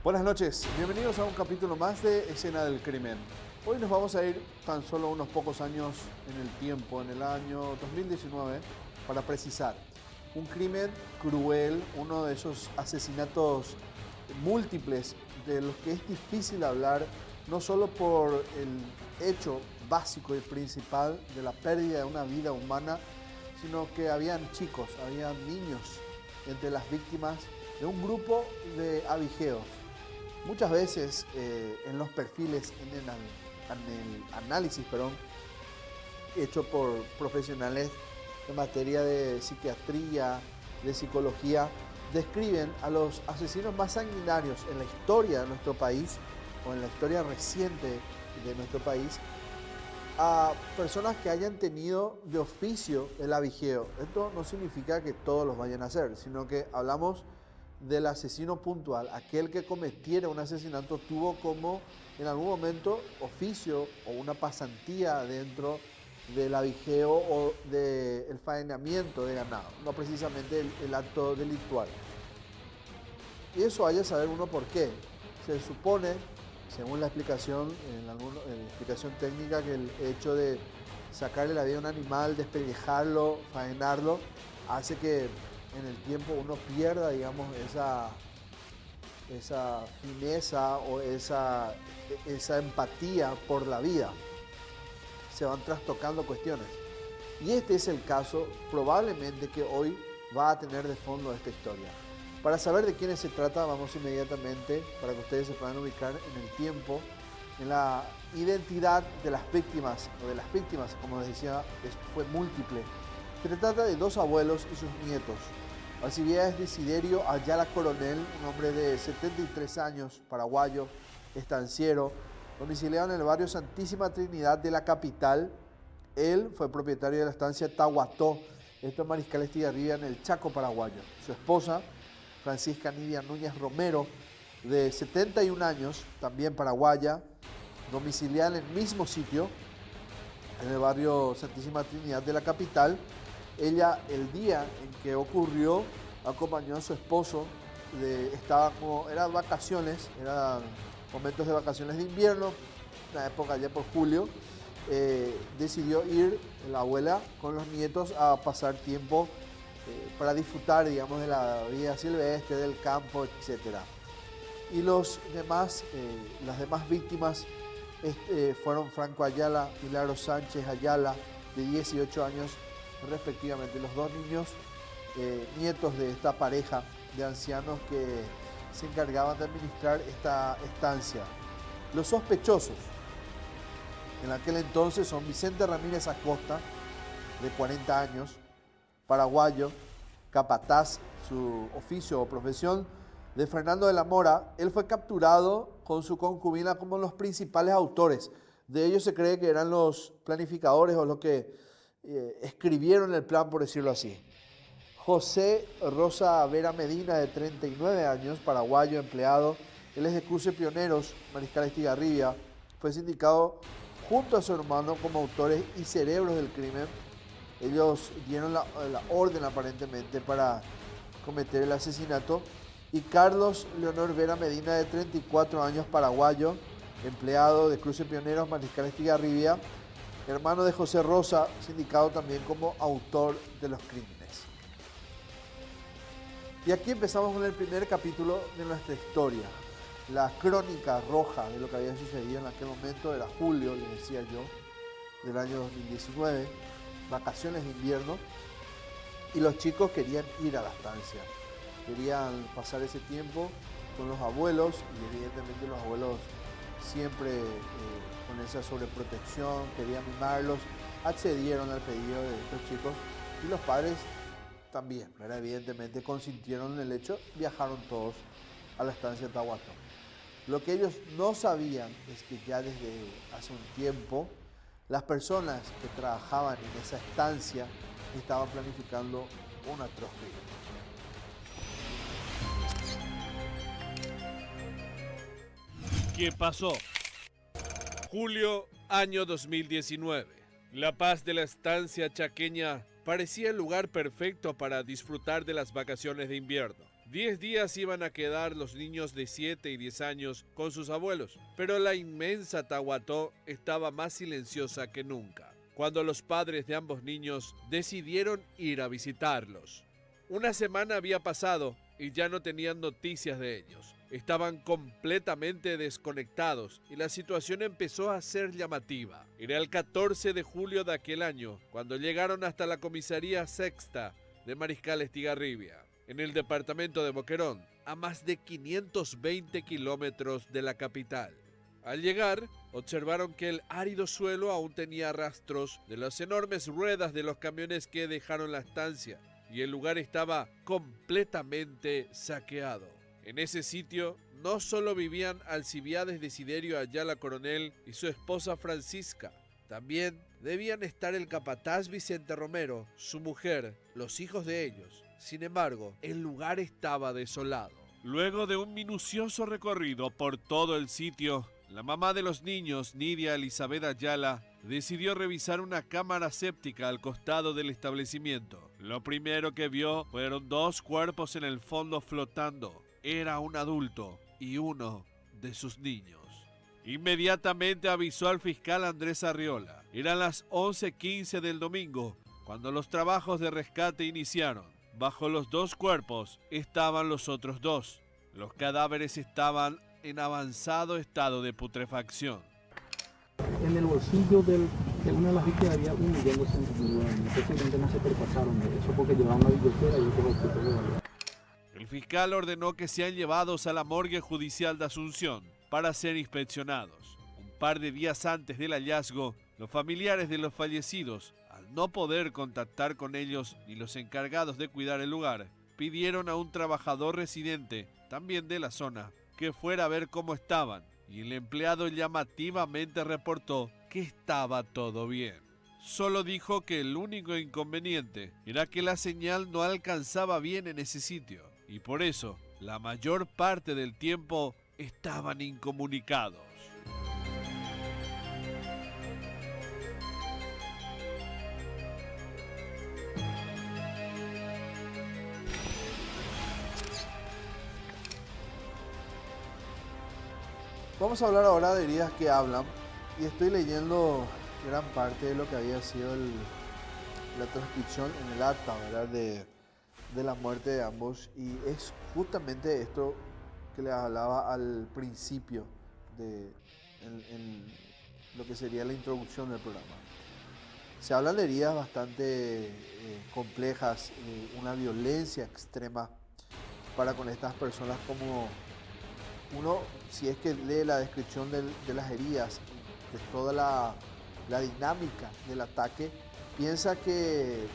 Buenas noches, bienvenidos a un capítulo más de Escena del Crimen. Hoy nos vamos a ir tan solo unos pocos años en el tiempo, en el año 2019, para precisar. Un crimen cruel, uno de esos asesinatos múltiples de los que es difícil hablar, no solo por el hecho básico y principal de la pérdida de una vida humana, sino que habían chicos, habían niños entre las víctimas de un grupo de abigeos. Muchas veces en los perfiles, en el análisis, hecho por profesionales en materia de psiquiatría, de psicología, describen a los asesinos más sanguinarios en la historia de nuestro país o en la historia reciente de nuestro país a personas que hayan tenido de oficio el abigeo. Esto no significa que todos los vayan a hacer, sino que hablamos del asesino puntual, aquel que cometiera un asesinato tuvo como en algún momento oficio o una pasantía dentro del abigeo o del faenamiento de ganado, no precisamente el acto delictual. Y eso hay que saber uno por qué. Se supone, según la explicación, en la explicación técnica, que el hecho de sacarle la vida a un animal, despellejarlo, faenarlo, hace que en el tiempo uno pierda, digamos, esa fineza o esa empatía por la vida. Se van trastocando cuestiones. Y este es el caso probablemente que hoy va a tener de fondo esta historia. Para saber de quiénes se trata, vamos inmediatamente, para que ustedes se puedan ubicar en el tiempo, en la identidad de las víctimas, como les decía, fue múltiple. Se trata de dos abuelos y sus nietos. Alcibiades Desiderio Ayala Coronel, un hombre de 73 años, paraguayo, estanciero, domiciliado en el barrio Santísima Trinidad de la capital. Él fue propietario de la estancia Tahuató, esto en Mariscal Estigarribia, en el Chaco paraguayo. Su esposa, Francisca Nidia Núñez Romero, de 71 años, también paraguaya, domiciliada en el mismo sitio, en el barrio Santísima Trinidad de la capital. Ella, el día en que ocurrió, acompañó a su esposo, eran vacaciones, eran momentos de vacaciones de invierno, una época ya por julio, decidió ir la abuela con los nietos a pasar tiempo para disfrutar, digamos, de la vida silvestre, del campo, etc. Y las demás víctimas fueron Franco Ayala y Milagro Sánchez Ayala, de 18 años, respectivamente, los dos niños nietos de esta pareja de ancianos que se encargaban de administrar esta estancia. Los sospechosos en aquel entonces son Vicente Ramírez Acosta, de 40 años, paraguayo, capataz, su oficio o profesión, de Fernando de la Mora. Él fue capturado con su concubina como los principales autores. De ellos se cree que eran los planificadores o los que escribieron el plan, por decirlo así. José Rosa Vera Medina, de 39 años, paraguayo, empleado. Él es de Cruce Pioneros, Mariscal Estigarribia. Fue sindicado junto a su hermano como autores y cerebros del crimen. Ellos dieron la orden aparentemente para cometer el asesinato. Y Carlos Leonor Vera Medina, de 34 años, paraguayo, empleado de Cruce Pioneros, Mariscal Estigarribia, hermano de José Rosa, sindicado también como autor de los crímenes. Y aquí empezamos con el primer capítulo de nuestra historia, la crónica roja de lo que había sucedido en aquel momento. Era julio, les decía yo, del año 2019, vacaciones de invierno, y los chicos querían ir a la estancia, querían pasar ese tiempo con los abuelos, y evidentemente los abuelos siempre con esa sobreprotección, querían mimarlos, accedieron al pedido de estos chicos, y los padres también, evidentemente consintieron en el hecho, viajaron todos a la estancia de Tahuató. Lo que ellos no sabían es que ya desde hace un tiempo las personas que trabajaban en esa estancia estaban planificando un atroz crimen. ¿Qué pasó? Julio, año 2019. La paz de la estancia chaqueña parecía el lugar perfecto para disfrutar de las vacaciones de invierno. 10 días iban a quedar los niños de 7 y 10 años con sus abuelos, pero la inmensa Tahuató estaba más silenciosa que nunca, cuando los padres de ambos niños decidieron ir a visitarlos. Una semana había pasado y ya no tenían noticias de ellos. Estaban completamente desconectados y la situación empezó a ser llamativa. Era el 14 de julio de aquel año cuando llegaron hasta la comisaría sexta de Mariscal Estigarribia, en el departamento de Boquerón, a más de 520 kilómetros de la capital. Al llegar, observaron que el árido suelo aún tenía rastros de las enormes ruedas de los camiones que dejaron la estancia, y el lugar estaba completamente saqueado. En ese sitio no solo vivían Alcibiades Desiderio Ayala Coronel y su esposa Francisca, también debían estar el capataz Vicente Romero, su mujer, los hijos de ellos. Sin embargo, el lugar estaba desolado. Luego de un minucioso recorrido por todo el sitio, la mamá de los niños, Nidia Elizabeth Ayala, decidió revisar una cámara séptica al costado del establecimiento. Lo primero que vio fueron 2 cuerpos en el fondo flotando. Era un adulto y uno de sus niños. Inmediatamente avisó al fiscal Andrés Arriola. Eran las 11:15 del domingo, cuando los trabajos de rescate iniciaron. Bajo los 2 cuerpos estaban los otros 2. Los cadáveres estaban en avanzado estado de putrefacción. En el bolsillo de una de las víctimas había 1.200.000 yuanes. Simplemente no se percasaron de eso porque llevaban una billetera y otros objetos de valor. El fiscal ordenó que sean llevados a la morgue judicial de Asunción para ser inspeccionados. Un par de días antes del hallazgo, los familiares de los fallecidos, al no poder contactar con ellos ni los encargados de cuidar el lugar, pidieron a un trabajador residente, también de la zona, que fuera a ver cómo estaban, y el empleado llamativamente reportó que estaba todo bien. Solo dijo que el único inconveniente era que la señal no alcanzaba bien en ese sitio, y por eso la mayor parte del tiempo estaban incomunicados. Vamos a hablar ahora de heridas que hablan, y estoy leyendo gran parte de lo que había sido la transcripción en el acta, ¿verdad? De la muerte de ambos, y es justamente esto que les hablaba al principio en lo que sería la introducción del programa. Se hablan de heridas bastante complejas, una violencia extrema para con estas personas. Como uno, si es que lee la descripción de las heridas, de toda la dinámica del ataque, piensa que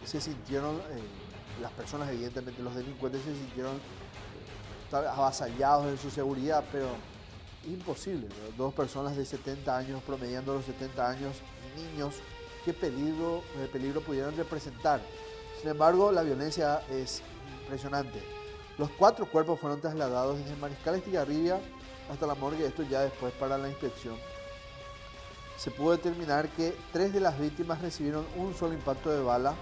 se sintieron, las personas, evidentemente los delincuentes, se sintieron avasallados en su seguridad, pero imposible, ¿no? 2 personas de 70 años, promediando los 70 años, niños, ¿qué peligro pudieron representar? Sin embargo, la violencia es impresionante. Los 4 cuerpos fueron trasladados desde Mariscal Estigarribia hasta la morgue, esto ya después para la inspección. Se pudo determinar que 3 de las víctimas recibieron un solo impacto de bala,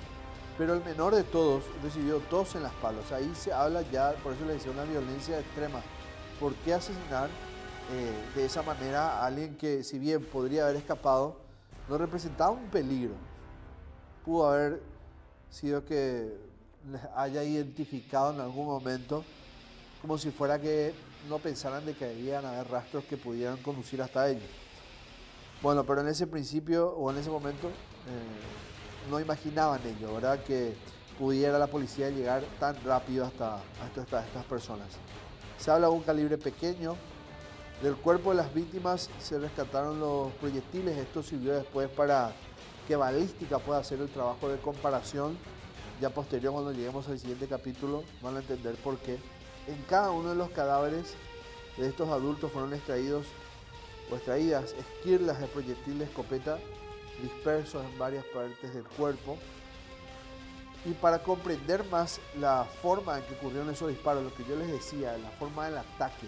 pero el menor de todos recibió 2 en la espalda. O sea, ahí se habla ya, por eso le decía, una violencia extrema. ¿Por qué asesinar de esa manera a alguien que, si bien podría haber escapado, no representaba un peligro? Pudo haber sido que les haya identificado en algún momento, como si fuera que no pensaran de que debían haber rastros que pudieran conducir hasta ellos. Bueno, pero en ese principio o en ese momento no imaginaban ello, ¿verdad? Que pudiera la policía llegar tan rápido hasta estas personas. Se habla de un calibre pequeño. Del cuerpo de las víctimas se rescataron los proyectiles. Esto sirvió después para que balística pueda hacer el trabajo de comparación. Ya posterior, cuando lleguemos al siguiente capítulo, van a entender por qué. En cada uno de los cadáveres de estos adultos fueron extraídas esquirlas de proyectil de escopeta dispersos en varias partes del cuerpo. Y para comprender más la forma en que ocurrieron esos disparos, lo que yo les decía, la forma del ataque,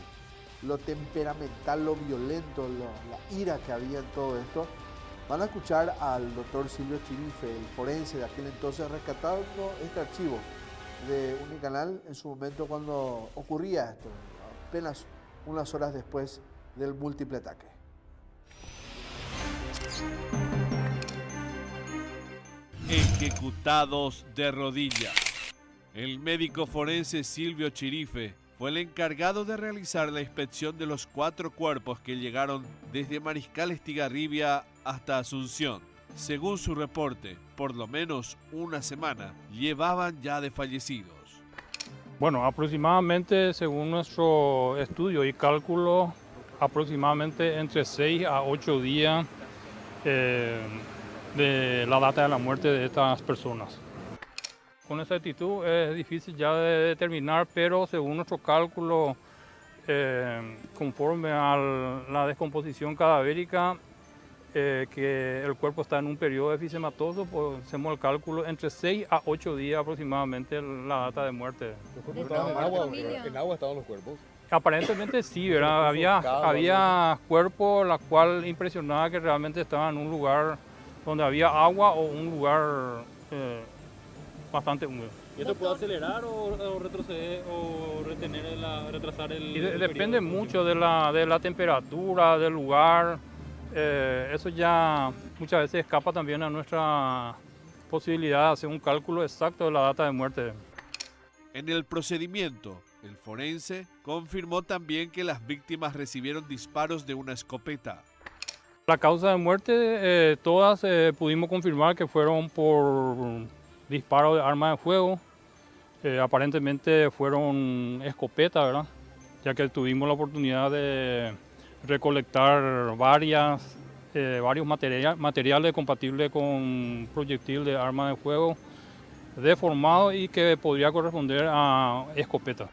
lo temperamental, lo violento, la ira que había en todo esto, van a escuchar al doctor Silvio Chirife, el forense de aquel entonces, rescatando este archivo de Unicanal en su momento cuando ocurría esto, apenas unas horas después del múltiple ataque. Ejecutados de rodillas. El médico forense Silvio Chirife fue el encargado de realizar la inspección de los 4 cuerpos que llegaron desde Mariscal Estigarribia hasta Asunción. Según su reporte, por lo menos una semana llevaban ya de fallecidos. Bueno, aproximadamente, según nuestro estudio y cálculo, aproximadamente entre 6 a 8 días de la data de la muerte de estas personas. Con exactitud es difícil ya de determinar, pero según nuestro cálculo, conforme a la descomposición cadavérica, que el cuerpo está en un periodo efisematoso, pues hacemos el cálculo entre 6 a 8 días aproximadamente la data de muerte. ¿En agua estaban los cuerpos? Aparentemente sí, ¿verdad? Había cuerpos la cual impresionaba que realmente estaban en un lugar donde había agua o un lugar bastante húmedo. ¿Y esto puede acelerar o retroceder o retrasar el Depende periodo? mucho de la temperatura, del lugar. Eso ya muchas veces escapa también a nuestra posibilidad de hacer un cálculo exacto de la data de muerte. En el procedimiento, el forense confirmó también que las víctimas recibieron disparos de una escopeta. La causa de muerte, todas pudimos confirmar que fueron por disparo de arma de fuego. Aparentemente fueron escopetas, ¿verdad? Ya que tuvimos la oportunidad de recolectar varios materiales compatibles con proyectil de arma de fuego deformado y que podría corresponder a escopeta.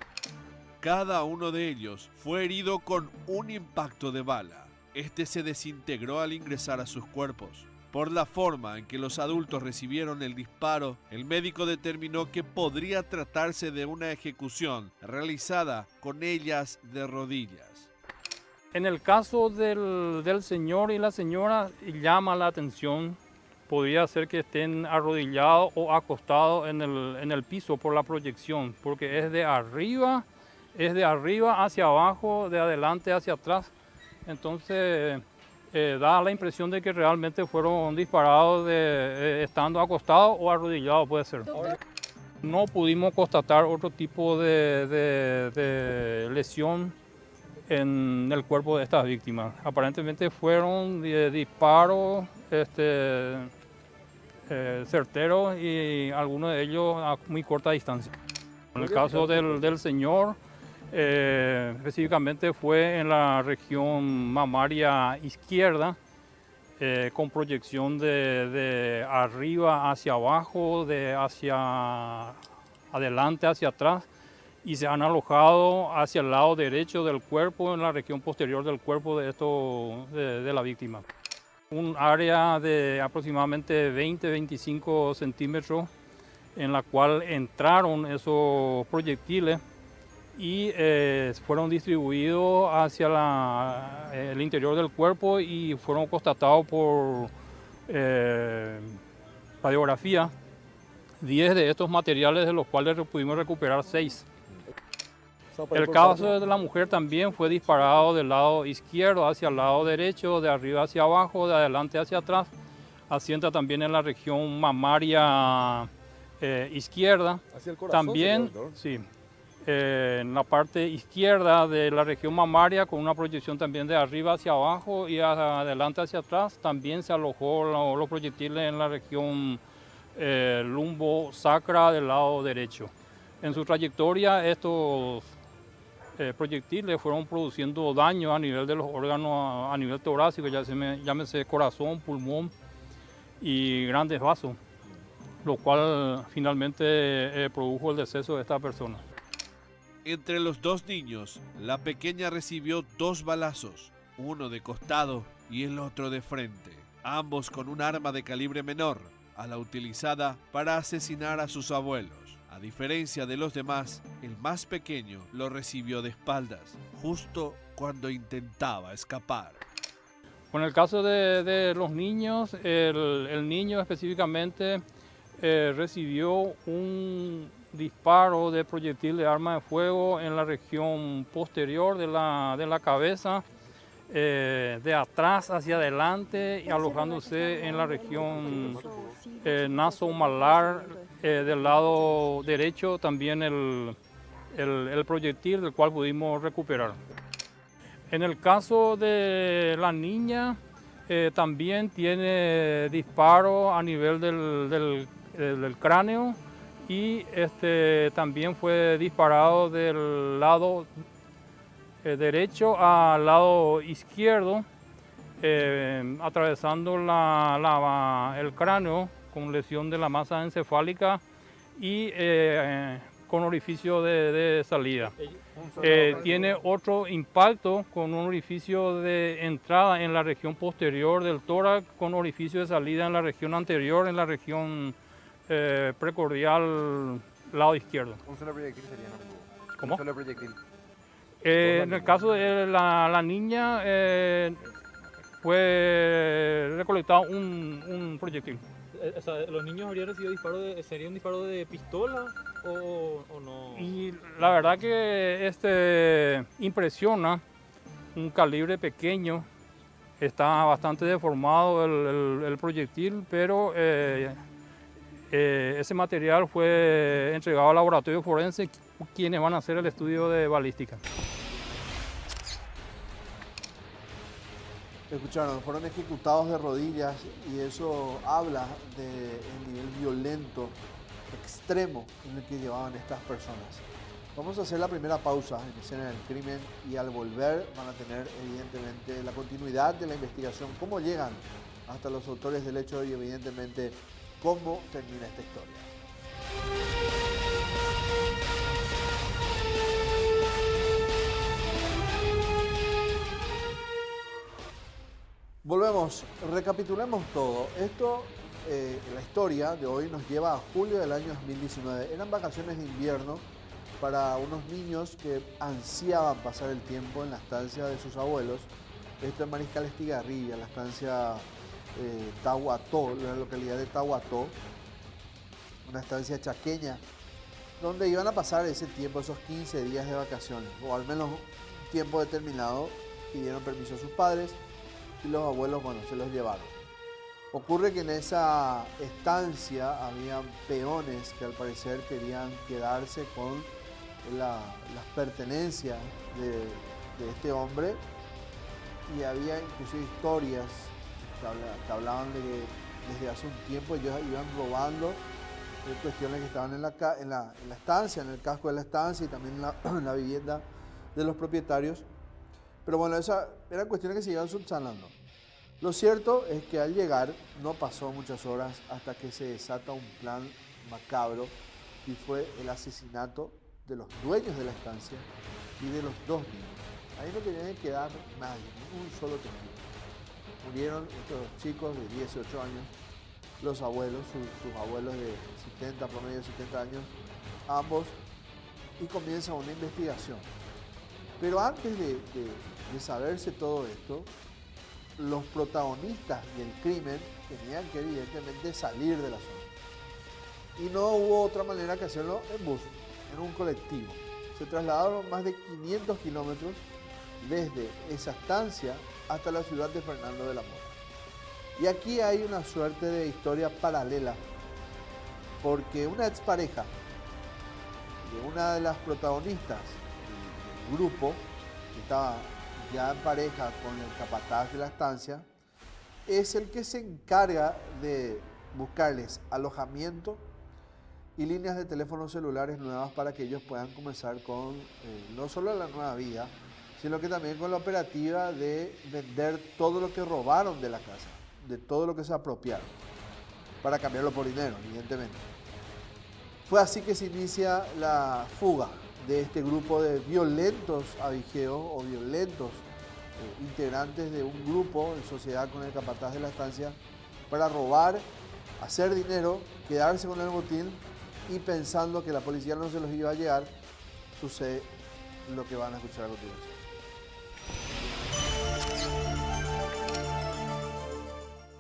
Cada uno de ellos fue herido con un impacto de bala. Este se desintegró al ingresar a sus cuerpos. Por la forma en que los adultos recibieron el disparo, el médico determinó que podría tratarse de una ejecución realizada con ellas de rodillas. En el caso del señor y la señora, llama la atención, podría ser que estén arrodillados o acostados en el piso por la proyección, porque es de arriba hacia abajo, de adelante hacia atrás. Entonces da la impresión de que realmente fueron disparados estando acostados o arrodillados, puede ser. No pudimos constatar otro tipo de lesión en el cuerpo de estas víctimas. Aparentemente fueron disparos certeros y algunos de ellos a muy corta distancia. En el caso del señor, específicamente fue en la región mamaria izquierda, con proyección de arriba hacia abajo, hacia adelante hacia atrás, y se han alojado hacia el lado derecho del cuerpo, en la región posterior del cuerpo de la víctima. Un área de aproximadamente 20-25 centímetros en la cual entraron esos proyectiles y fueron distribuidos hacia el interior del cuerpo y fueron constatados por radiografía 10 de estos materiales, de los cuales pudimos recuperar 6. El caso de la mujer también fue disparado del lado izquierdo hacia el lado derecho, de arriba hacia abajo, de adelante hacia atrás. Asienta también en la región mamaria izquierda. Hacia el corazón, También, señor. sí, en la parte izquierda de la región mamaria, con una proyección también de arriba hacia abajo y adelante hacia atrás. También se alojó los proyectiles en la región lumbo sacra del lado derecho. En su trayectoria, estos proyectiles fueron produciendo daño a nivel de los órganos, a nivel torácico, llámese corazón, pulmón y grandes vasos, lo cual finalmente produjo el deceso de esta persona. Entre los 2 niños, la pequeña recibió 2 balazos, uno de costado y el otro de frente, ambos con un arma de calibre menor a la utilizada para asesinar a sus abuelos. A diferencia de los demás, el más pequeño lo recibió de espaldas, justo cuando intentaba escapar. Con el caso de los niños, el niño específicamente recibió un disparo de proyectil de arma de fuego en la región posterior de la cabeza, de atrás hacia adelante y alojándose en la región nasomalar, del lado derecho también el proyectil del cual pudimos recuperar. En el caso de la niña, también tiene disparo a nivel del cráneo y también fue disparado del lado derecho al lado izquierdo, atravesando el cráneo con lesión de la masa encefálica y con orificio de salida. Tiene otro impacto con un orificio de entrada en la región posterior del tórax, con orificio de salida en la región anterior, en la región precordial, lado izquierdo. Un solo proyectil sería, ¿no? ¿Cómo? Un solo proyectil. En el caso de la niña, fue recolectado un proyectil. O sea, ¿los niños habrían recibido sería un disparo de pistola o no? Y la verdad que impresiona un calibre pequeño. Está bastante deformado el proyectil, pero ese material fue entregado al laboratorio forense, quienes van a hacer el estudio de balística. Escucharon, fueron ejecutados de rodillas y eso habla del nivel violento, extremo en el que llevaban estas personas. Vamos a hacer la primera pausa en escena del crimen y al volver van a tener evidentemente la continuidad de la investigación, cómo llegan hasta los autores del hecho y evidentemente cómo termina esta historia. Volvemos, recapitulemos todo. Esto, la historia de hoy nos lleva a julio del año 2019. Eran vacaciones de invierno para unos niños que ansiaban pasar el tiempo en la estancia de sus abuelos. Esto en Mariscal Estigarribia, la estancia Tahuató, la localidad de Tahuató, una estancia chaqueña, donde iban a pasar ese tiempo, esos 15 días de vacaciones, o al menos un tiempo determinado. Pidieron permiso a sus padres y los abuelos, bueno, se los llevaron. Ocurre que en esa estancia habían peones que al parecer querían quedarse con las pertenencias de este hombre, y había inclusive historias que hablaban de que desde hace un tiempo ellos iban robando cuestiones que estaban en la estancia, en el casco de la estancia y también en la vivienda de los propietarios. Pero bueno, esas eran cuestiones que se iban subsanando. Lo cierto es que al llegar no pasó muchas horas hasta que se desata un plan macabro y fue el asesinato de los dueños de la estancia y de los dos niños. Ahí no tenía que quedar nadie, ni un solo testigo. Murieron estos chicos de 18 años, los abuelos, sus abuelos de 70, promedio de 70 años, ambos, y comienza una investigación. Pero antes de saberse todo esto, los protagonistas del crimen tenían que evidentemente salir de la zona. Y no hubo otra manera que hacerlo en bus, en un colectivo. Se trasladaron más de 500 kilómetros desde esa estancia hasta la ciudad de Fernando de la Mora. Y aquí hay una suerte de historia paralela, porque una expareja de una de las protagonistas del grupo, que estaba ya en pareja con el capataz de la estancia, es el que se encarga de buscarles alojamiento y líneas de teléfonos celulares nuevas para que ellos puedan comenzar con no solo la nueva vida, sino que también con la operativa de vender todo lo que robaron de la casa, de todo lo que se apropiaron, para cambiarlo por dinero, evidentemente. Fue así que se inicia la fuga de este grupo de violentos abigeos o violentos integrantes de un grupo en sociedad con el capataz de la estancia para robar, hacer dinero, quedarse con el botín y pensando que la policía no se los iba a llegar, sucede lo que van a escuchar a continuación.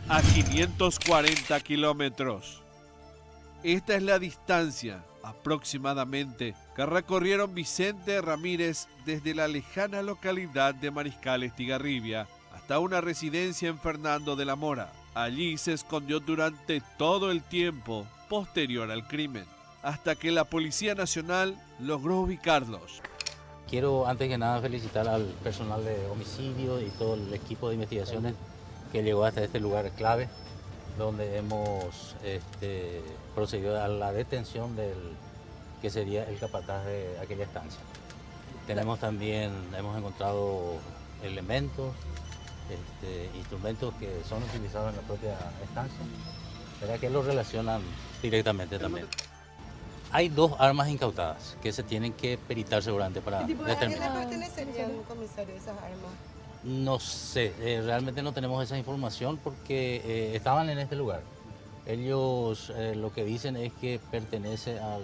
A 540 kilómetros. Esta es la distancia aproximadamente que recorrieron Vicente Ramírez desde la lejana localidad de Mariscal Estigarribia hasta una residencia en Fernando de la Mora. Allí se escondió durante todo el tiempo posterior al crimen, hasta que la Policía Nacional logró ubicarlos. Quiero antes que nada felicitar al personal de homicidio y todo el equipo de investigaciones que llegó hasta este lugar clave, donde hemos procedido a la detención del que sería el capataz de aquella estancia. Hemos encontrado elementos, instrumentos que son utilizados en la propia estancia, ¿verdad? Que los relacionan directamente también. Hay 2 armas incautadas que se tienen que peritar seguramente para determinar. ¿A quién le pertenecerían, comisario, esas armas? No sé, realmente no tenemos esa información porque estaban en este lugar. Ellos lo que dicen es que pertenece al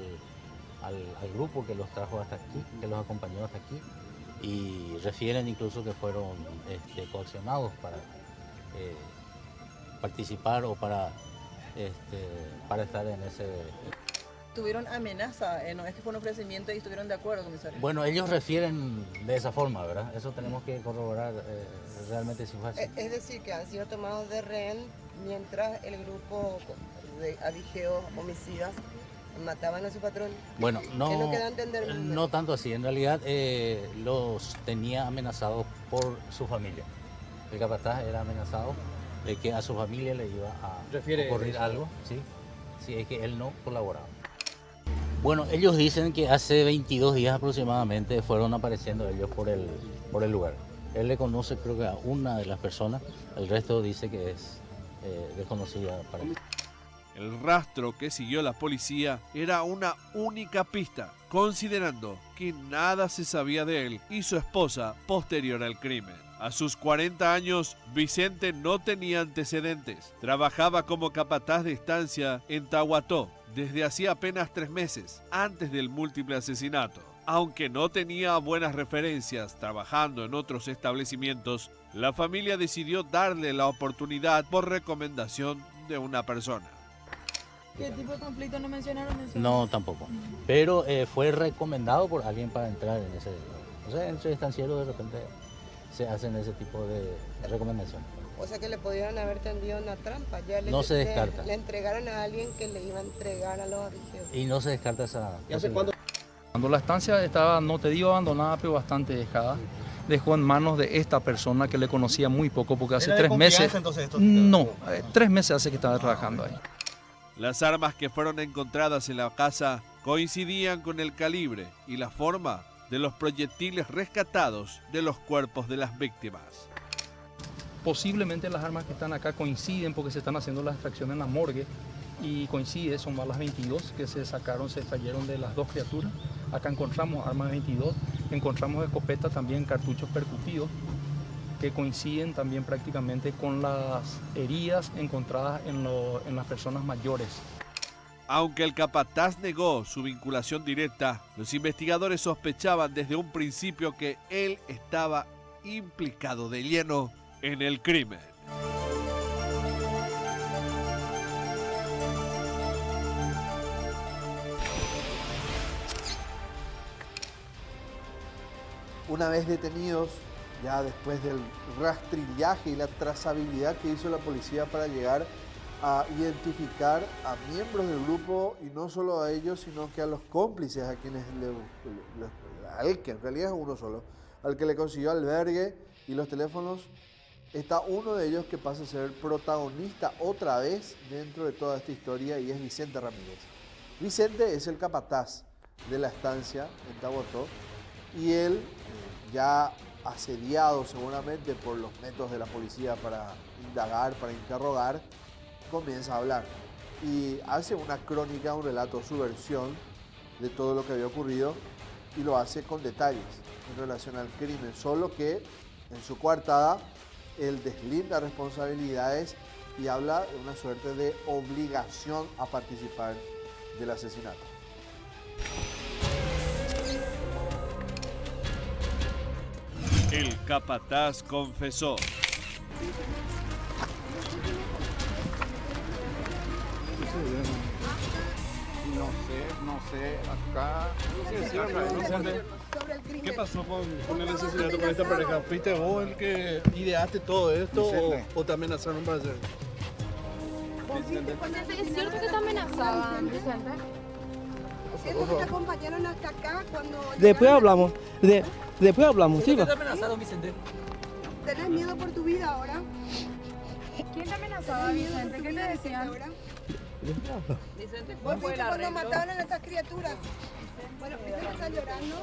grupo que los trajo hasta aquí, que los acompañó hasta aquí, y refieren incluso que fueron coaccionados para participar o para estar en ese... ¿Tuvieron amenaza? No es que fue un ofrecimiento y estuvieron de acuerdo, comisario. Bueno, ellos refieren de esa forma, ¿verdad? Eso tenemos que corroborar realmente si fue así. Es decir, que han sido tomados de rehén mientras el grupo de avigeos homicidas mataban a su patrón. Bueno, no, es lo que da a entender. No tanto así. En realidad los tenía amenazados por su familia. El capataz era amenazado de que a su familia le iba a ocurrir algo, ¿sí? Si es que él no colaboraba. Bueno, ellos dicen que hace 22 días aproximadamente fueron apareciendo ellos por el lugar. Él le conoce creo que a una de las personas, el resto dice que es desconocida para él. El rastro que siguió la policía era una única pista, considerando que nada se sabía de él y su esposa posterior al crimen. A sus 40 años, Vicente no tenía antecedentes. Trabajaba como capataz de estancia en Tahuató desde hacía apenas 3 meses, antes del múltiple asesinato. Aunque no tenía buenas referencias trabajando en otros establecimientos, la familia decidió darle la oportunidad por recomendación de una persona. ¿Qué tipo de conflicto no mencionaron eso? No, tampoco. Pero fue recomendado por alguien para entrar en ese... O sea, entre estancieros de repente se hacen ese tipo de recomendaciones. O sea que le podían haber tendido una trampa. Ya no se descarta. Le entregaron a alguien que le iba a entregar a los avigeos. Y no se descarta esa posibilidad. Cuando la estancia estaba, no te digo abandonada, pero bastante dejada, dejó en manos de esta persona que le conocía muy poco, porque hace 3 meses... No, 3 meses hace que estaba trabajando ahí. Las armas que fueron encontradas en la casa coincidían con el calibre y la forma de los proyectiles rescatados de los cuerpos de las víctimas. Posiblemente las armas que están acá coinciden porque se están haciendo la extracción en la morgue y coincide, son balas 22 que se sacaron, se extrayeron de las 2 criaturas. Acá encontramos armas 22, encontramos escopetas también, cartuchos percutidos que coinciden también prácticamente con las heridas encontradas en las personas mayores. Aunque el capataz negó su vinculación directa, los investigadores sospechaban desde un principio que él estaba implicado de lleno en el crimen. Una vez detenidos, ya después del rastrillaje y la trazabilidad que hizo la policía para llegar a identificar a miembros del grupo, y no solo a ellos, sino que a los cómplices, a quienes al que en realidad es uno solo, al que le consiguió albergue y los teléfonos, está uno de ellos que pasa a ser protagonista otra vez dentro de toda esta historia, y es Vicente Ramírez. Vicente es el capataz de la estancia en Tahuató, y él, ya asediado seguramente por los métodos de la policía para indagar, para interrogar, comienza a hablar y hace una crónica, un relato, su versión de todo lo que había ocurrido, y lo hace con detalles en relación al crimen, solo que en su coartada él deslinda responsabilidades y habla de una suerte de obligación a participar del asesinato. El capataz confesó. No sé, acá... ¿Qué pasó con el asesinato con esta pareja? ¿Fuiste vos el que ideaste todo esto o te amenazaron para hacer? ¿Es cierto que te amenazaban, Vicente? Ellos te acompañaron hasta acá cuando... Después hablamos, después hablamos, sí. ¿Qué te amenazaron, Vicente? ¿Tenés miedo por tu vida ahora? ¿Quién te amenazaba, Vicente? ¿Qué te decían? Vicente, ¿vos viste cuando mataron a esas criaturas? Bueno, Vicente está llorando.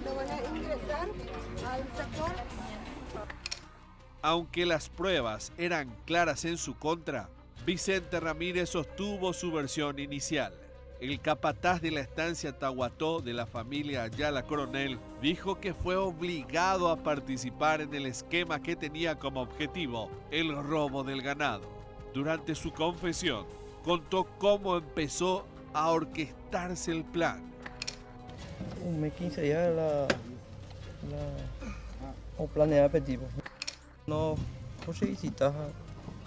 Lo van a ingresar al sector. Aunque las pruebas eran claras en su contra, Vicente Ramírez sostuvo su versión inicial. El capataz de la estancia Tahuató de la familia Ayala Coronel dijo que fue obligado a participar en el esquema que tenía como objetivo el robo del ganado. Durante su confesión, contó cómo empezó a orquestarse el plan. Un mes 15 días o planear pedir. No, pues visitas.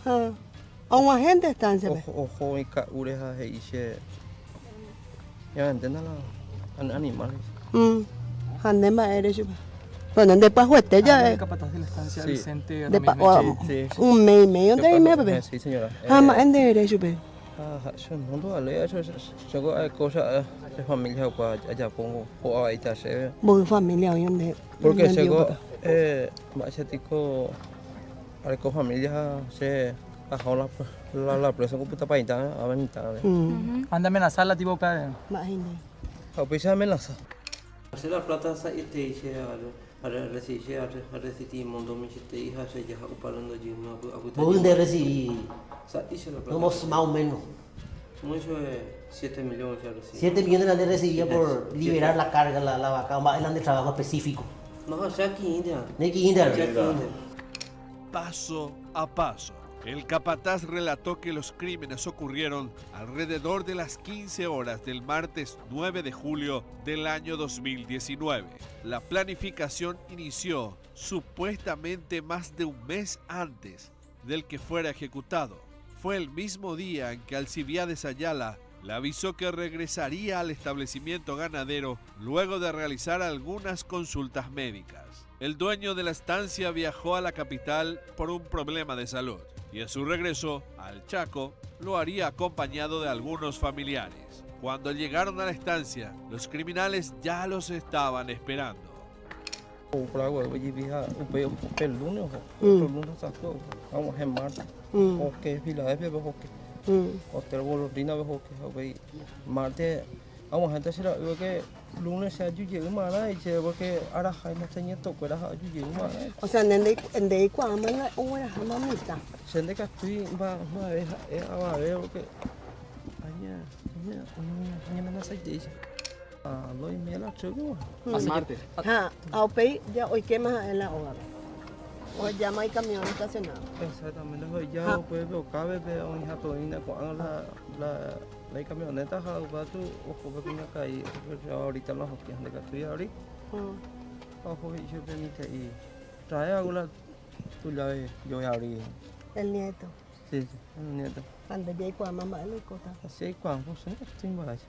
A un agente estancia. Ojo y ureja e hice. Ya entiendan los animales. Ande más eres yo. Bueno, después jueste ya. ¿El capataz de la estancia, Sí. Vicente Sí. Un mes y medio de ahí, bebé. Sí, señora. Jamás en derecho, bebé. Yo no lo hago, yo hay cosas de familia o allá pongo o ahí está se. Voy familia hoy en día. Porque llegó más tico con familia se bajó la presa con puta paita a venita. Anda a amenazarla, tipo, para... Imagínate. A pesar amenaza. Hacer la plata y te dice para recibir a recibir mundo mi te hija se ya ocupando allí no ¿Vos dónde recibí? Hice la plata. Somos más o menos. Mucho 7 millones ya recibí. 7 millones de recibía por liberar la carga, la vaca, más el de trabajo específico. No, ya aquí ya. ¿De qué Paso a paso, el capataz relató que los crímenes ocurrieron alrededor de las 15 horas del martes 9 de julio del año 2019. La planificación inició supuestamente más de un mes antes del que fuera ejecutado. Fue el mismo día en que Alcibiades Ayala le avisó que regresaría al establecimiento ganadero luego de realizar algunas consultas médicas. El dueño de la estancia viajó a la capital por un problema de salud y a su regreso al Chaco lo haría acompañado de algunos familiares. Cuando llegaron a la estancia, los criminales ya los estaban esperando. El lunes vamos en martes. O que Filadelfia, hotel Golondrina, martes, vamos a decir que lunes se ayude y se porque ahora no se nieto que era ayude O sea, en de cuando una mamita. Se de que estoy va a ver porque aña me nace dice. Lo y me la chugo. Martes. Ya hoy quema en la hora. O llama y camión estacionado. Exactamente, hoy ya pues veo cabe veo un jato cuando la camioneta va tu ojo que me caí ahorita los que de que estoy ahorita. Ojo y yo permite y trae alguna tu llave yo voy a abrir. El nieto. Sí, el nieto. Ande ya y cuando mamá le cota. Así cuando se estoy mal.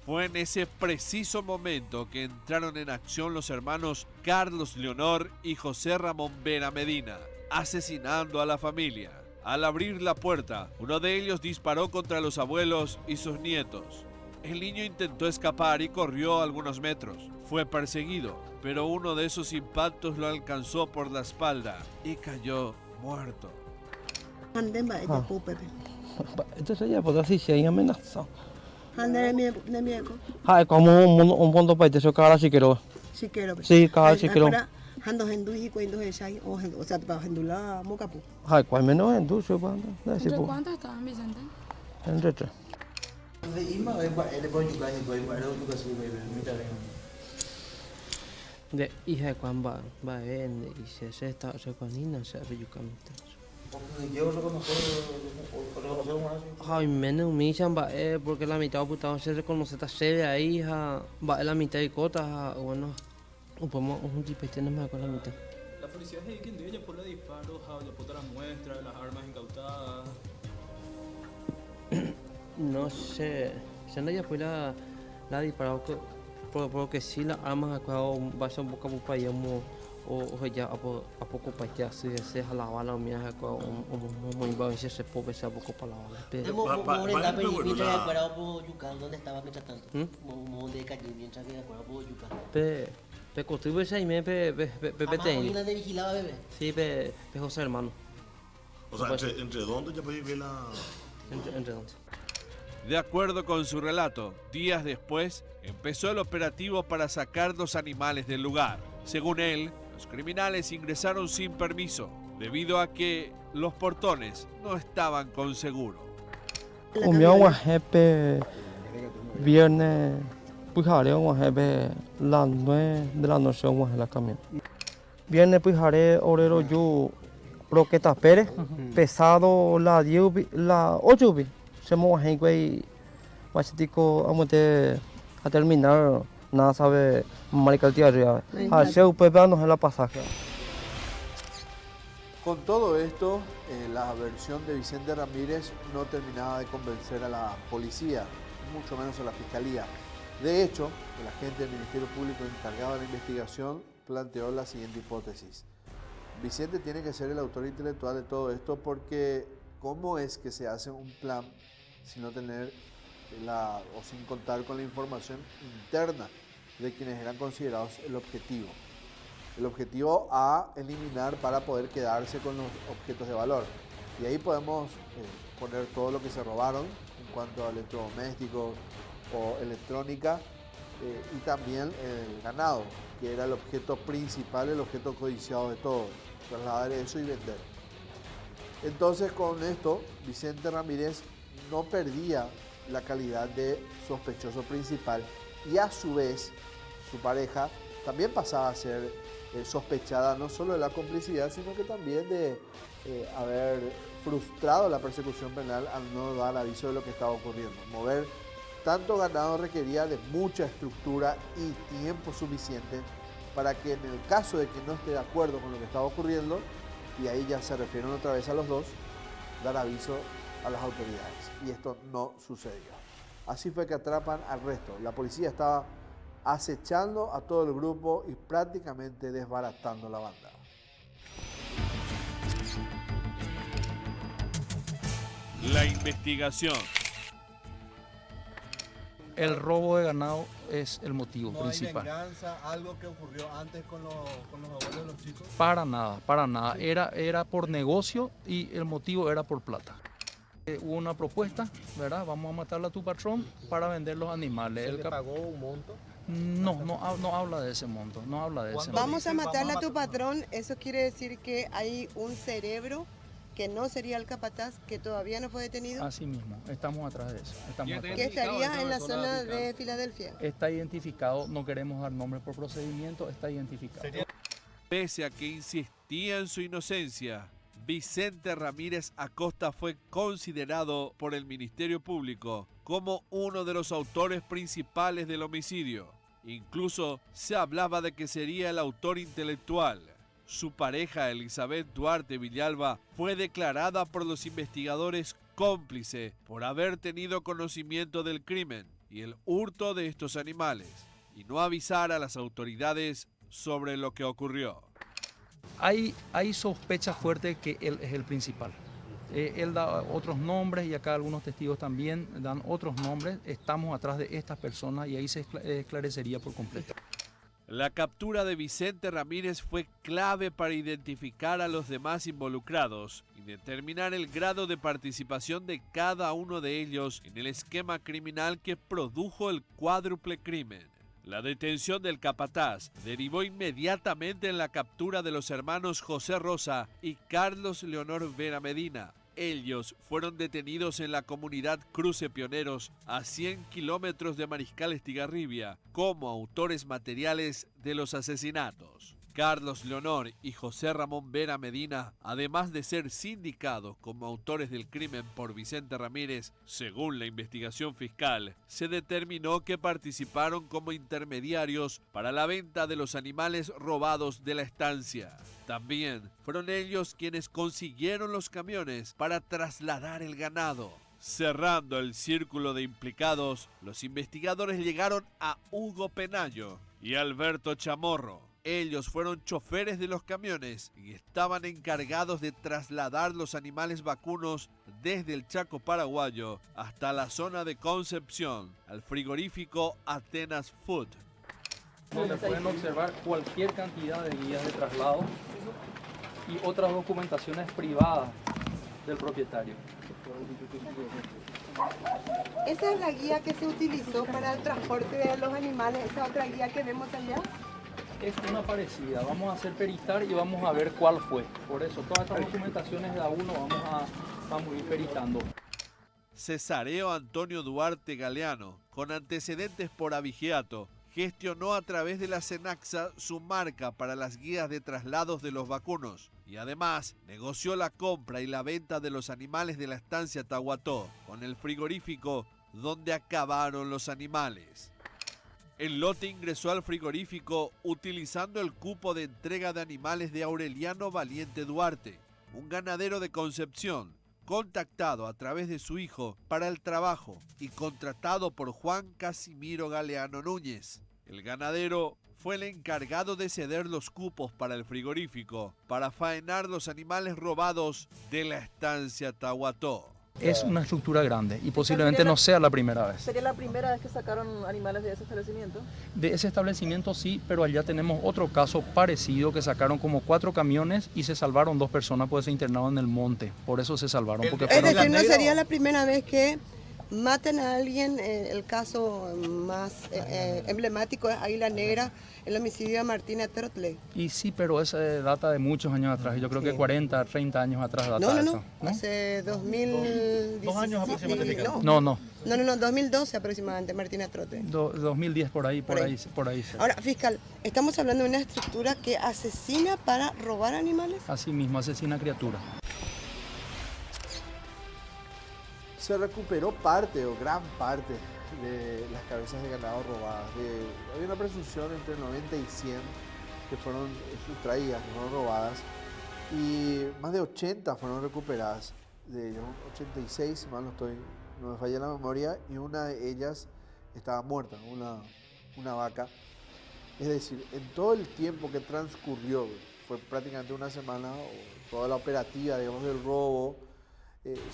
Fue en ese preciso momento que entraron en acción los hermanos Carlos Leonor y José Ramón Vera Medina, asesinando a la familia. Al abrir la puerta, uno de ellos disparó contra los abuelos y sus nietos. El niño intentó escapar y corrió algunos metros. Fue perseguido, pero uno de esos impactos lo alcanzó por la espalda y cayó muerto. Entonces ya pues así se hay amenazado. Ande de miego. Como un fondo para eso cada si quiero. Si quiero. Sí, cada si quiero. Ando hendu y cuando es ahí o sea, para hendula mocapu. Cual menos en tu banda. ¿Entre cuántos estaban, Vicente? Entre tres. De hija de Juan va en y se está reconociendo se reyucamita. Ay, menos michan va porque la mitad puta se reconoce esta serie ahí va la mitad de cotas bueno podemos un tipo tiene más con la mitad. La policía es quien dio ya por los disparos, ya por las muestras, las armas incautadas. No sé, ya no ya fue la disparado que porque si las armas acá vaya un poco para allá o ya a poco para allá se jalaba la mía acá muy bien se puede ser poco para la Mientras que acuerdo por Yucán, ¿dónde estaba mientras tanto? ¿Dónde cayó mientras que acuerdo por Yucán? Pe construye ese y me pe ¿De vigilaba bebé? Sí, pe José hermano. O sea, ¿entre dónde ya puede ver la...? Entre dónde. De acuerdo con su relato, días después empezó el operativo para sacar los animales del lugar. Según él, los criminales ingresaron sin permiso, debido a que los portones no estaban con seguro. Viernes, las 9 de la noche en la camión. Viernes, obrero yo, Roqueta Pérez, pesado la 10, la 8. Se me va a terminar, nada sabe maricar arriba. Nos en la pasaje. Con todo esto, la versión de Vicente Ramírez no terminaba de convencer a la policía, mucho menos a la fiscalía. De hecho, el agente del Ministerio Público encargado de la investigación planteó la siguiente hipótesis. Vicente tiene que ser el autor intelectual de todo esto porque ¿cómo es que se hace un plan sin no tener o sin contar con la información interna de quienes eran considerados el objetivo? El objetivo a eliminar para poder quedarse con los objetos de valor. Y ahí podemos poner todo lo que se robaron en cuanto a electrodomésticos o electrónica y también el ganado, que era el objeto principal, el objeto codiciado de todo. Trasladar eso y vender. Entonces con esto Vicente Ramírez no perdía la calidad de sospechoso principal y a su vez su pareja también pasaba a ser sospechada no solo de la complicidad sino que también de haber frustrado la persecución penal al no dar aviso de lo que estaba ocurriendo. Mover tanto ganado requería de mucha estructura y tiempo suficiente para que en el caso de que no esté de acuerdo con lo que estaba ocurriendo, y ahí ya se refieren otra vez a los dos, dar aviso a las autoridades. Y esto no sucedió. Así fue que atrapan al resto. La policía estaba acechando a todo el grupo y prácticamente desbaratando la banda. La investigación. El robo de ganado es el motivo principal. ¿No hay venganza, algo que ocurrió antes con los abuelos de los chicos? Para nada. Era por negocio y el motivo era por plata. Hubo una propuesta, ¿verdad? Vamos a matarle a tu patrón para vender los animales. ¿Se le pagó un monto? No habla de ese monto, no habla de ese monto. Vamos a matarle a tu patrón, eso quiere decir que hay un cerebro que no sería el capataz, que todavía no fue detenido. Así mismo, estamos atrás de eso. Que estaría en la zona de Filadelfia. Está identificado, no queremos dar nombre por procedimiento, está identificado. Pese a que insistía en su inocencia, Vicente Ramírez Acosta fue considerado por el Ministerio Público como uno de los autores principales del homicidio. Incluso se hablaba de que sería el autor intelectual. Su pareja, Elizabeth Duarte Villalba, fue declarada por los investigadores cómplice por haber tenido conocimiento del crimen y el hurto de estos animales y no avisar a las autoridades sobre lo que ocurrió. Hay sospecha fuerte que él es el principal. Él da otros nombres y acá algunos testigos también dan otros nombres. Estamos atrás de estas personas y ahí se esclarecería por completo. La captura de Vicente Ramírez fue clave para identificar a los demás involucrados y determinar el grado de participación de cada uno de ellos en el esquema criminal que produjo el cuádruple crimen. La detención del capataz derivó inmediatamente en la captura de los hermanos José Rosa y Carlos Leonor Vera Medina. Ellos fueron detenidos en la comunidad Cruce Pioneros, a 100 kilómetros de Mariscal Estigarribia, como autores materiales de los asesinatos. Carlos Leonor y José Ramón Vera Medina, además de ser sindicados como autores del crimen por Vicente Ramírez, según la investigación fiscal, se determinó que participaron como intermediarios para la venta de los animales robados de la estancia. También fueron ellos quienes consiguieron los camiones para trasladar el ganado. Cerrando el círculo de implicados, los investigadores llegaron a Hugo Penayo y Alberto Chamorro. Ellos fueron choferes de los camiones y estaban encargados de trasladar los animales vacunos desde el Chaco paraguayo hasta la zona de Concepción, al frigorífico Atenas Food. Donde pueden observar cualquier cantidad de guías de traslado y otras documentaciones privadas del propietario. Esa es la guía que se utilizó para el transporte de los animales, esa otra guía que vemos allá. Es una parecida, vamos a hacer peritar y vamos a ver cuál fue. Por eso todas estas documentaciones de a uno vamos a ir peritando. Cesareo Antonio Duarte Galeano, con antecedentes por abigeato, gestionó a través de la Cenaxa su marca para las guías de traslados de los vacunos y además negoció la compra y la venta de los animales de la estancia Tahuató con el frigorífico donde acabaron los animales. El lote ingresó al frigorífico utilizando el cupo de entrega de animales de Aureliano Valiente Duarte, un ganadero de Concepción, contactado a través de su hijo para el trabajo y contratado por Juan Casimiro Galeano Núñez. El ganadero fue el encargado de ceder los cupos para el frigorífico para faenar los animales robados de la estancia Tahuató. Es una estructura grande y posiblemente no sea la primera vez. ¿Sería la primera vez que sacaron animales de ese establecimiento? De ese establecimiento sí, pero allá tenemos otro caso parecido que sacaron como 4 camiones y se salvaron 2 personas porque se internaron en el monte. Por eso se salvaron. Porque Es decir, no sería la primera vez que maten a alguien. El caso más emblemático es Águila Negra, el homicidio de Martina Trotle. Y sí, pero esa data de muchos años atrás. Yo creo que 40, 30 años atrás data eso. No, hace 2000... 2 años aproximadamente. No, 2012 aproximadamente, Martina Trotle. 2010 por ahí. Ahora, fiscal, estamos hablando de una estructura que asesina para robar animales. Así mismo, asesina criaturas. Se recuperó parte o gran parte de las cabezas de ganado robadas. Había una presunción entre 90 y 100 que fueron sustraídas, que fueron robadas, y más de 80 fueron recuperadas. De ellos, 86, si mal no me falla la memoria, y una de ellas estaba muerta, una vaca. Es decir, en todo el tiempo que transcurrió, fue prácticamente una semana, o toda la operativa, digamos, del robo,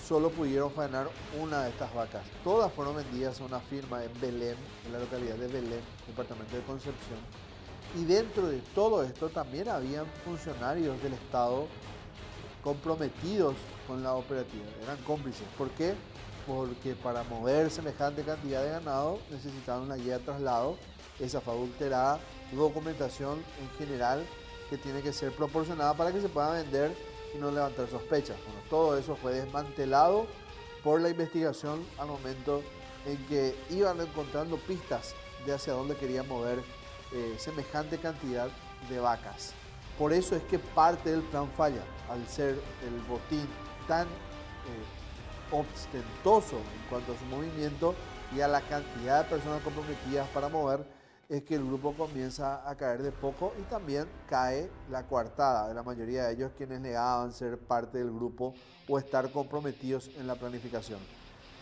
solo pudieron faenar una de estas vacas. Todas fueron vendidas a una firma en Belén, en la localidad de Belén, departamento de Concepción. Y dentro de todo esto también habían funcionarios del Estado comprometidos con la operativa, eran cómplices. ¿Por qué? Porque para mover semejante cantidad de ganado necesitaban una guía de traslado, esa fue adulterada, documentación en general que tiene que ser proporcionada para que se pueda vender y no levantar sospechas. Bueno, todo eso fue desmantelado por la investigación al momento en que iban encontrando pistas de hacia dónde querían mover semejante cantidad de vacas. Por eso es que parte del plan falla, al ser el botín tan ostentoso en cuanto a su movimiento y a la cantidad de personas comprometidas para mover, es que el grupo comienza a caer de poco y también cae la coartada de la mayoría de ellos, quienes negaban ser parte del grupo o estar comprometidos en la planificación.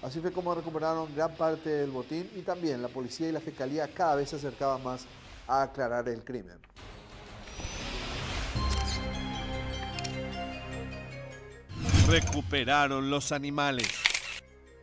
Así fue como recuperaron gran parte del botín y también la policía y la fiscalía cada vez se acercaban más a aclarar el crimen. Recuperaron los animales.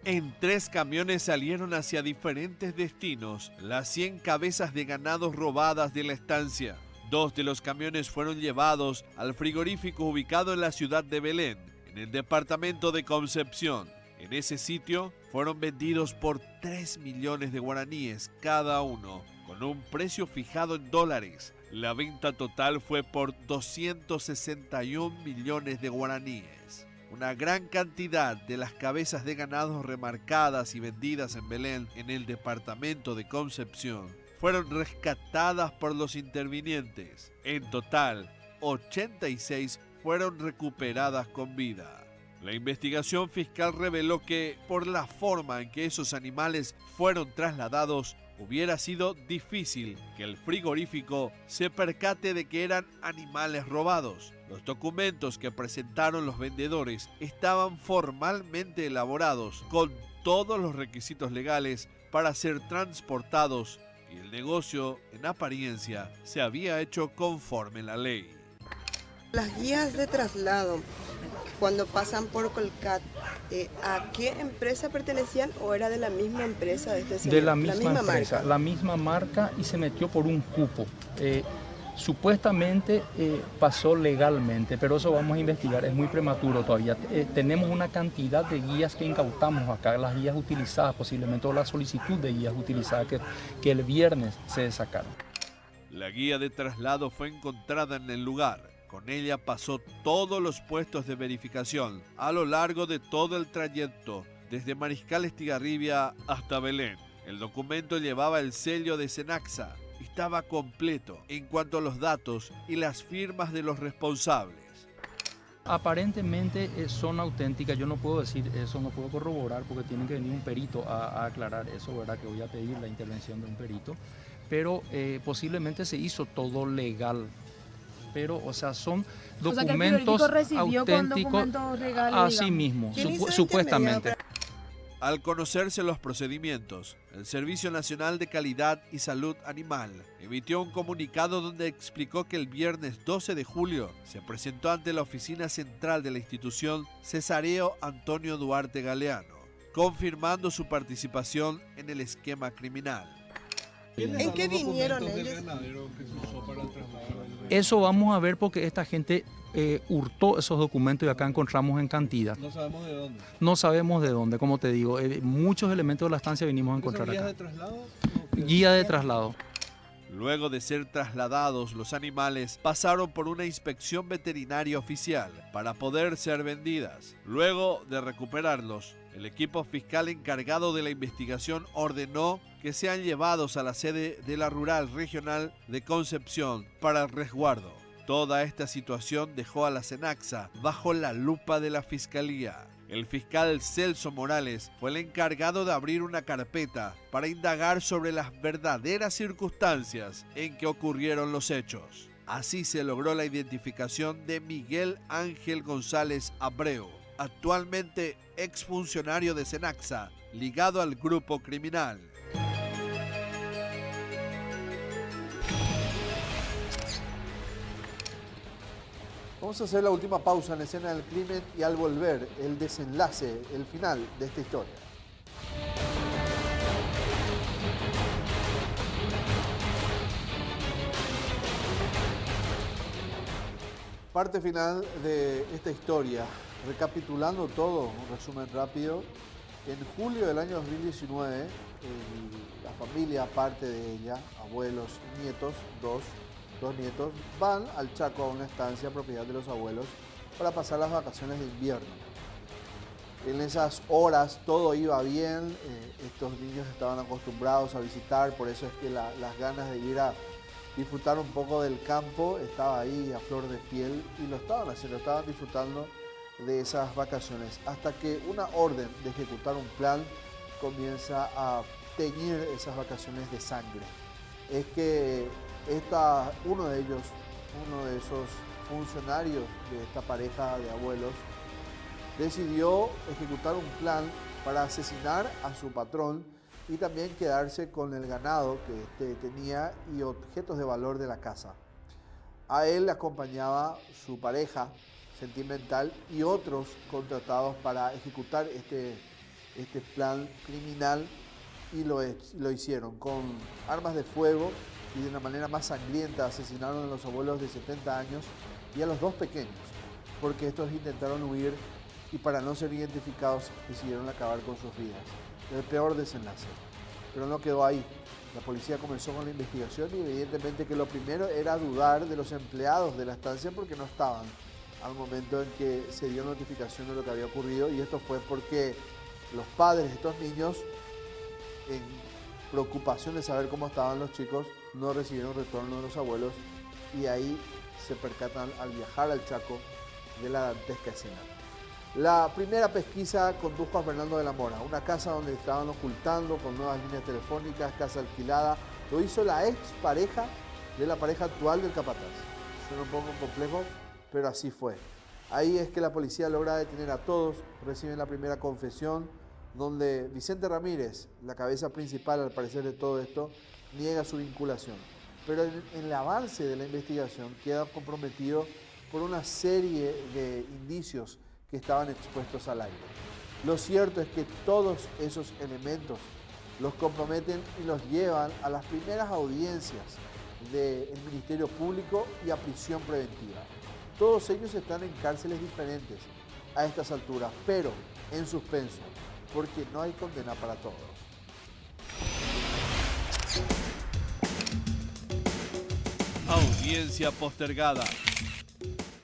En 3 camiones salieron hacia diferentes destinos las 100 cabezas de ganado robadas de la estancia. 2 de los camiones fueron llevados al frigorífico ubicado en la ciudad de Belén, en el departamento de Concepción. En ese sitio fueron vendidos por 3 millones de guaraníes cada uno, con un precio fijado en dólares. La venta total fue por 261 millones de guaraníes. Una gran cantidad de las cabezas de ganado remarcadas y vendidas en Belén, en el departamento de Concepción, fueron rescatadas por los intervinientes. En total, 86 fueron recuperadas con vida. La investigación fiscal reveló que, por la forma en que esos animales fueron trasladados, hubiera sido difícil que el frigorífico se percate de que eran animales robados. Los documentos que presentaron los vendedores estaban formalmente elaborados con todos los requisitos legales para ser transportados y el negocio, en apariencia, se había hecho conforme la ley. Las guías de traslado, cuando pasan por Colcat, ¿a qué empresa pertenecían o era de la misma empresa de este señor? De la misma empresa, marca. la misma marca y se metió por un cupo. Supuestamente pasó legalmente, pero eso vamos a investigar, es muy prematuro todavía. Tenemos una cantidad de guías que incautamos acá, las guías utilizadas posiblemente, o la solicitud de guías utilizadas que el viernes se sacaron. La guía de traslado fue encontrada en el lugar. Con ella pasó todos los puestos de verificación a lo largo de todo el trayecto, desde Mariscal Estigarribia hasta Belén. El documento llevaba el sello de Senaxa. Estaba completo en cuanto a los datos y las firmas de los responsables. Aparentemente son auténticas, yo no puedo decir eso, no puedo corroborar porque tiene que venir un perito a aclarar eso, ¿verdad? Que voy a pedir la intervención de un perito, pero posiblemente se hizo todo legal. Pero, o sea, son documentos auténticos, así mismo, supuestamente. Al conocerse los procedimientos, el Servicio Nacional de Calidad y Salud Animal emitió un comunicado donde explicó que el viernes 12 de julio se presentó ante la oficina central de la institución Cesáreo Antonio Duarte Galeano, confirmando su participación en el esquema criminal. ¿En qué vinieron ellos? Eso vamos a ver porque esta gente hurtó esos documentos y acá encontramos en cantidad. No sabemos de dónde. No sabemos de dónde, como te digo. Muchos elementos de la estancia vinimos a encontrar acá. ¿Guías de traslado? Guía de traslado. Luego de ser trasladados, los animales pasaron por una inspección veterinaria oficial para poder ser vendidas. Luego de recuperarlos, el equipo fiscal encargado de la investigación ordenó que sean llevados a la sede de la Rural Regional de Concepción para el resguardo. Toda esta situación dejó a la Senaxa bajo la lupa de la Fiscalía. El fiscal Celso Morales fue el encargado de abrir una carpeta para indagar sobre las verdaderas circunstancias en que ocurrieron los hechos. Así se logró la identificación de Miguel Ángel González Abreu, actualmente exfuncionario de Senaxa, ligado al grupo criminal. Vamos a hacer la última pausa en la escena del crimen y al volver el desenlace, el final de esta historia. Parte final de esta historia, recapitulando todo, un resumen rápido. En julio del año 2019, la familia, parte de ella, abuelos, nietos, dos nietos, van al Chaco a una estancia propiedad de los abuelos para pasar las vacaciones de invierno. En esas horas todo iba bien, estos niños estaban acostumbrados a visitar, por eso es que las ganas de ir a disfrutar un poco del campo estaba ahí a flor de piel y lo estaban haciendo, estaban disfrutando de esas vacaciones, hasta que una orden de ejecutar un plan comienza a teñir esas vacaciones de sangre. Es que uno de esos funcionarios de esta pareja de abuelos, decidió ejecutar un plan para asesinar a su patrón y también quedarse con el ganado que tenía y objetos de valor de la casa. A él le acompañaba su pareja sentimental y otros contratados para ejecutar este plan criminal, y lo hicieron con armas de fuego y de una manera más sangrienta. Asesinaron a los abuelos de 70 años y a los dos pequeños, porque estos intentaron huir y para no ser identificados decidieron acabar con sus vidas. El peor desenlace. Pero no quedó ahí. La policía comenzó con la investigación y evidentemente que lo primero era dudar de los empleados de la estancia porque no estaban al momento en que se dio notificación de lo que había ocurrido, y esto fue porque los padres de estos niños, en preocupación de saber cómo estaban los chicos, no recibieron retorno de los abuelos, y ahí se percatan al viajar al Chaco de la dantesca escena. La primera pesquisa condujo a Fernando de la Mora, una casa donde estaban ocultando con nuevas líneas telefónicas, casa alquilada. Lo hizo la ex pareja de la pareja actual del capataz. Suena un poco complejo, pero así fue. Ahí es que la policía logra detener a todos, reciben la primera confesión, donde Vicente Ramírez, la cabeza principal al parecer de todo esto, niega su vinculación. Pero en el avance de la investigación queda comprometido por una serie de indicios que estaban expuestos al aire. Lo cierto es que todos esos elementos los comprometen y los llevan a las primeras audiencias del Ministerio Público y a prisión preventiva. Todos ellos están en cárceles diferentes a estas alturas, pero en suspenso, porque no hay condena para todos. Audiencia postergada.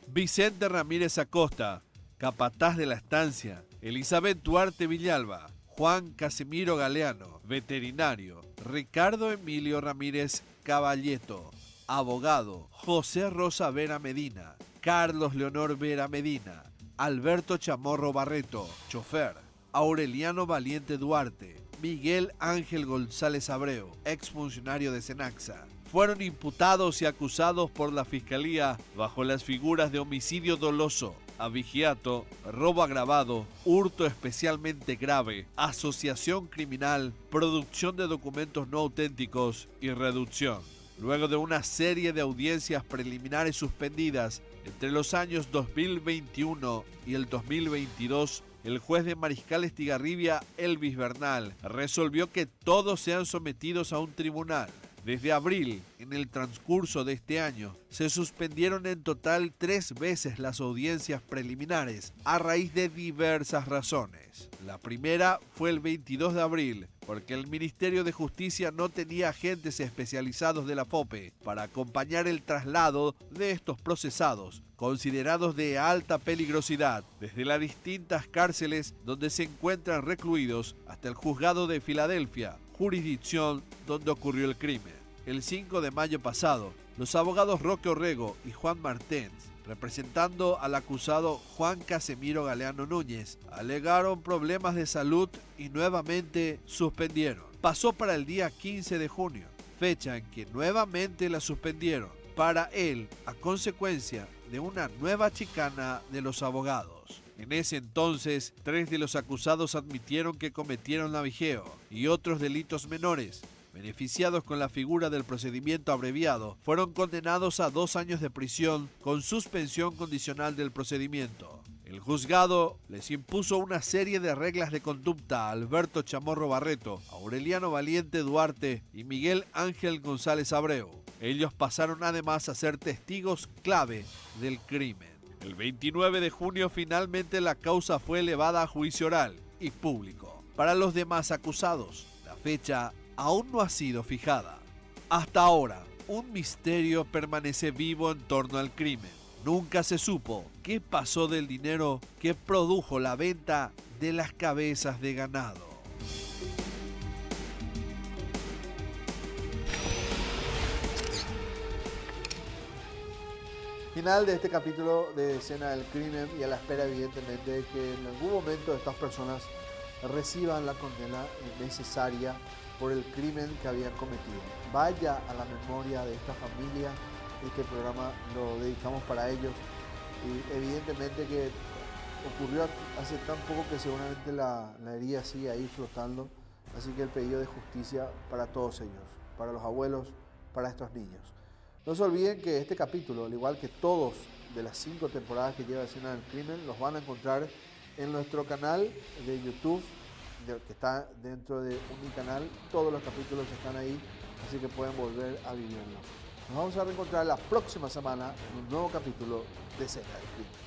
Vicente Ramírez Acosta, capataz de la estancia. Elizabeth Duarte Villalba. Juan Casimiro Galeano, veterinario. Ricardo Emilio Ramírez Caballeto, abogado. José Rosa Vera Medina. Carlos Leonor Vera Medina. Alberto Chamorro Barreto, chofer. Aureliano Valiente Duarte. Miguel Ángel González Abreu, exfuncionario de Cenaxa. Fueron imputados y acusados por la Fiscalía bajo las figuras de homicidio doloso, abigeato, robo agravado, hurto especialmente grave, asociación criminal, producción de documentos no auténticos y reducción. Luego de una serie de audiencias preliminares suspendidas entre los años 2021 y el 2022, el juez de Mariscal Estigarribia, Elvis Bernal, resolvió que todos sean sometidos a un tribunal. Desde abril, en el transcurso de este año, se suspendieron en total 3 veces las audiencias preliminares a raíz de diversas razones. La primera fue el 22 de abril, porque el Ministerio de Justicia no tenía agentes especializados de la FOPE para acompañar el traslado de estos procesados, considerados de alta peligrosidad, desde las distintas cárceles donde se encuentran recluidos hasta el juzgado de Filadelfia, jurisdicción donde ocurrió el crimen. El 5 de mayo pasado, los abogados Roque Orrego y Juan Martens, representando al acusado Juan Casimiro Galeano Núñez, alegaron problemas de salud y nuevamente suspendieron. Pasó para el día 15 de junio, fecha en que nuevamente la suspendieron, para él a consecuencia de una nueva chicana de los abogados. En ese entonces, 3 de los acusados admitieron que cometieron navijeo y otros delitos menores. Beneficiados con la figura del procedimiento abreviado, fueron condenados a 2 años de prisión con suspensión condicional del procedimiento. El juzgado les impuso una serie de reglas de conducta a Alberto Chamorro Barreto, Aureliano Valiente Duarte y Miguel Ángel González Abreu. Ellos pasaron además a ser testigos clave del crimen. El 29 de junio finalmente la causa fue elevada a juicio oral y público. Para los demás acusados, la fecha aún no ha sido fijada. Hasta ahora, un misterio permanece vivo en torno al crimen. Nunca se supo qué pasó del dinero que produjo la venta de las cabezas de ganado. Final de este capítulo de Escena del Crimen y a la espera evidentemente de que en algún momento estas personas reciban la condena necesaria por el crimen que habían cometido. Vaya a la memoria de esta familia, este programa lo dedicamos para ellos y evidentemente que ocurrió hace tan poco que seguramente la herida sigue ahí flotando, así que el pedido de justicia para todos ellos, para los abuelos, para estos niños. No se olviden que este capítulo, al igual que todos de las 5 temporadas que lleva Escena del Crimen, los van a encontrar en nuestro canal de YouTube, que está dentro de un canal. Todos los capítulos están ahí, así que pueden volver a vivirlo. Nos vamos a reencontrar la próxima semana en un nuevo capítulo de Escena del Crimen.